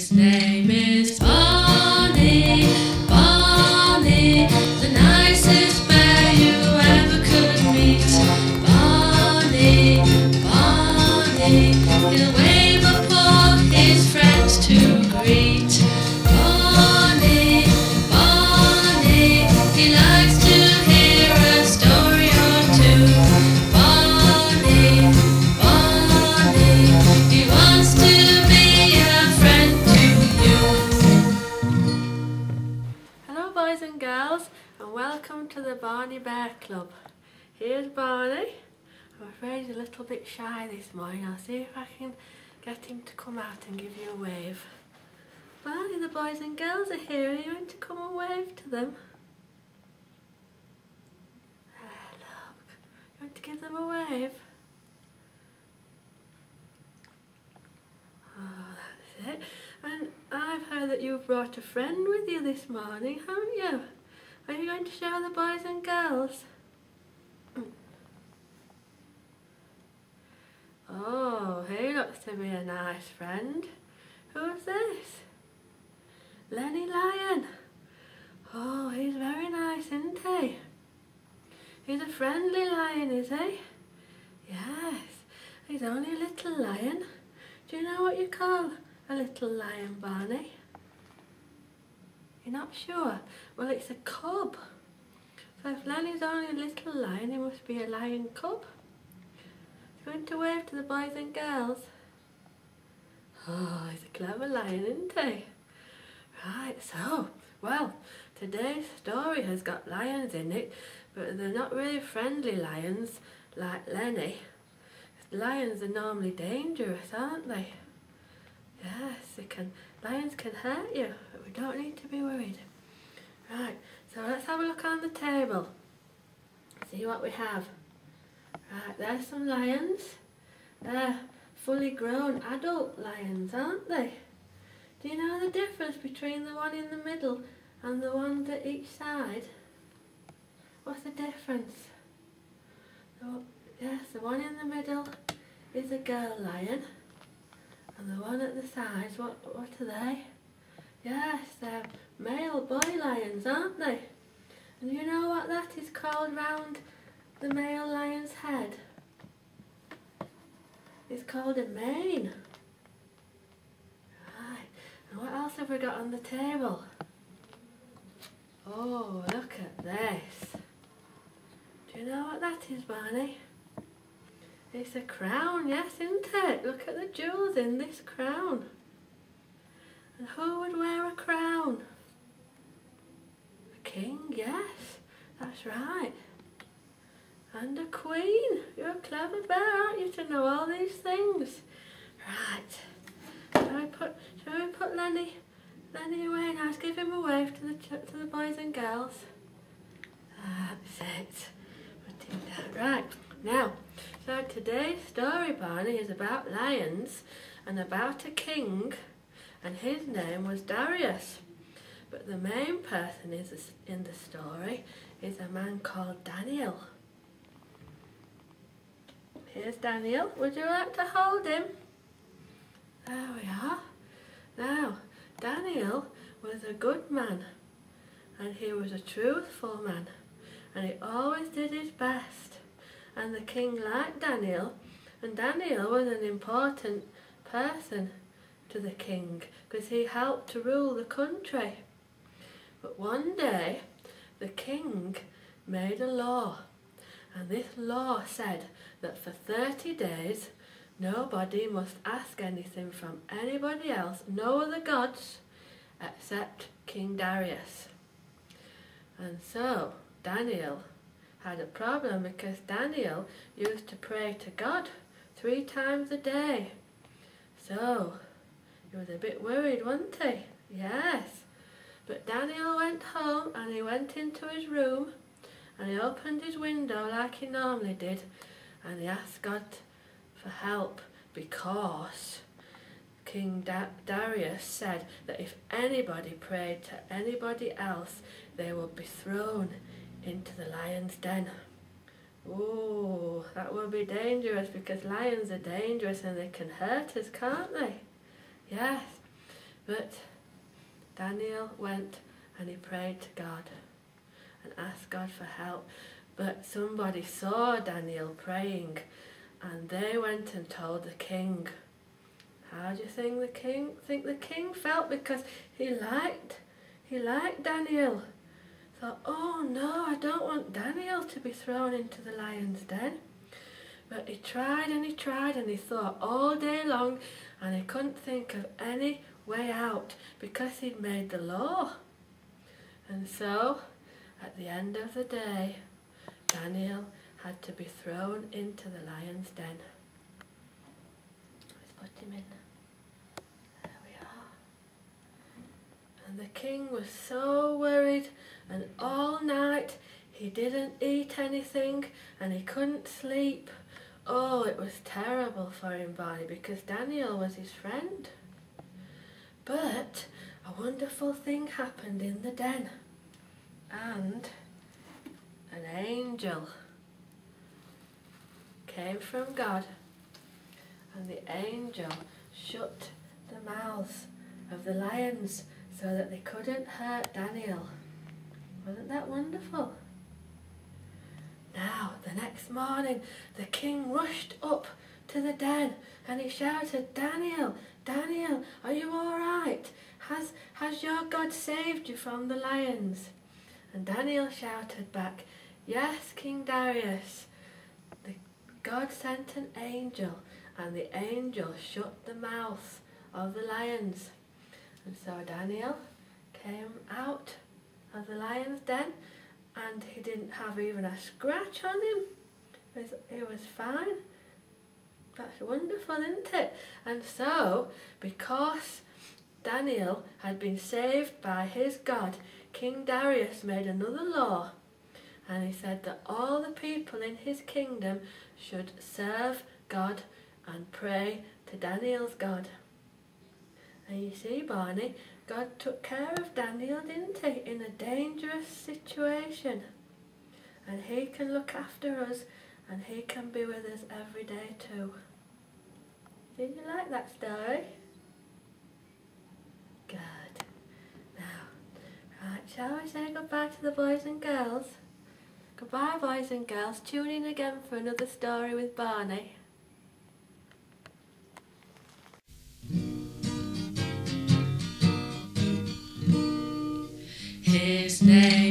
His name is Barney, Barney, the nicest bear you ever could meet. Barney, Barney, he'll wave a paw his friends to greet. Barney, Barney, he likes to hear a story or two. Barney, Barney, he wants to be a friend to you. Hello boys and girls, and welcome to the Barney Bear Club. Here's Barney. I'm afraid he's a little bit shy this morning. I'll see if I can get him to come out and give you a wave. Barney, the boys and girls are here. Are you going to come and wave to them? Look. You want to give them a wave? Oh, that's it. And I've heard that you've brought a friend with you this morning, haven't you? Are you going to show the boys and girls? Oh, he looks to be a nice friend. Who's this? Lenny Lion. Oh, he's very nice, isn't he? He's a friendly lion, is he? Yes, he's only a little lion. Do you know what you call a little lion, Barney? You're not sure? Well, it's a cub. So if Lenny's only a little lion, he must be a lion cub. He's going to wave to the boys and girls. Oh, he's a clever lion, isn't he? Right, so, well, today's story has got lions in it, but they're not really friendly lions like Lenny. Lions are normally dangerous, aren't they? Yes, lions can hurt you, but we don't need to be worried. Right, so let's have a look on the table. See what we have. Right, there's some lions. They're fully grown adult lions, aren't they? Do you know the difference between the one in the middle and the ones at each side? What's the difference? Yes, the one in the middle is a girl lion, and the one at the sides, what are they? Yes, they're male boy lions, aren't they? And you know what that is called round the male lion's head? It's called a mane. Right, and what else have we got on the table? Oh, look at this. Do you know what that is, Barney? It's a crown, yes, isn't it? Look at the jewels in this crown. And who would wear a crown? A king, yes, that's right. And a queen. You're a clever bear, aren't you, to know all these things? Right. Shall we put Lenny away now? Let's give him a wave to the boys and girls. That's it. Put him down. Right. Now, so today's story, Barney, is about lions and about a king, and his name was Darius. But the main person in the story is a man called Daniel. Here's Daniel. Would you like to hold him? There we are. Now, Daniel was a good man, and he was a truthful man, and he always did his best. And the king liked Daniel, and Daniel was an important person to the king because he helped to rule the country. But one day, the king made a law, and this law said that for 30 days, nobody must ask anything from anybody else, no other gods, except King Darius. And so, Daniel had a problem because Daniel used to pray to God 3 times a day. So, he was a bit worried, wasn't he? Yes. But Daniel went home and he went into his room and he opened his window like he normally did and he asked God for help because King Darius said that if anybody prayed to anybody else, they would be thrown into the lion's den. Oh, that would be dangerous because lions are dangerous and they can hurt us, can't they? Yes. But Daniel went and he prayed to God and asked God for help. But somebody saw Daniel praying and they went and told the king. How do you think the king felt? Because he liked Daniel. Thought, oh no, I don't want Daniel to be thrown into the lion's den. But he tried and he tried and he thought all day long and he couldn't think of any way out because he'd made the law. And so, at the end of the day, Daniel had to be thrown into the lion's den. Let's put him in. There we are. And the king was so worried, and all night he didn't eat anything and he couldn't sleep. Oh, it was terrible for him, Barney, because Daniel was his friend. But a wonderful thing happened in the den, and an angel came from God, and the angel shut the mouths of the lions so that they couldn't hurt Daniel. Wasn't that wonderful? Now, the next morning, the king rushed up to the den and he shouted, Daniel, Daniel, are you all right? Has your God saved you from the lions? And Daniel shouted back, yes, King Darius. God sent an angel, and the angel shut the mouth of the lions. And so Daniel came out of the lion's den, and he didn't have even a scratch on him. He was fine. That's wonderful, isn't it? And so, because Daniel had been saved by his God, King Darius made another law, and he said that all the people in his kingdom should serve God and pray to Daniel's God. And you see, Barney, God took care of Daniel, didn't he, in a dangerous situation. And he can look after us, and he can be with us every day too. Did you like that story? Good. Now, right, shall we say goodbye to the boys and girls? Goodbye, boys and girls. Tune in again for another story with Barney. His name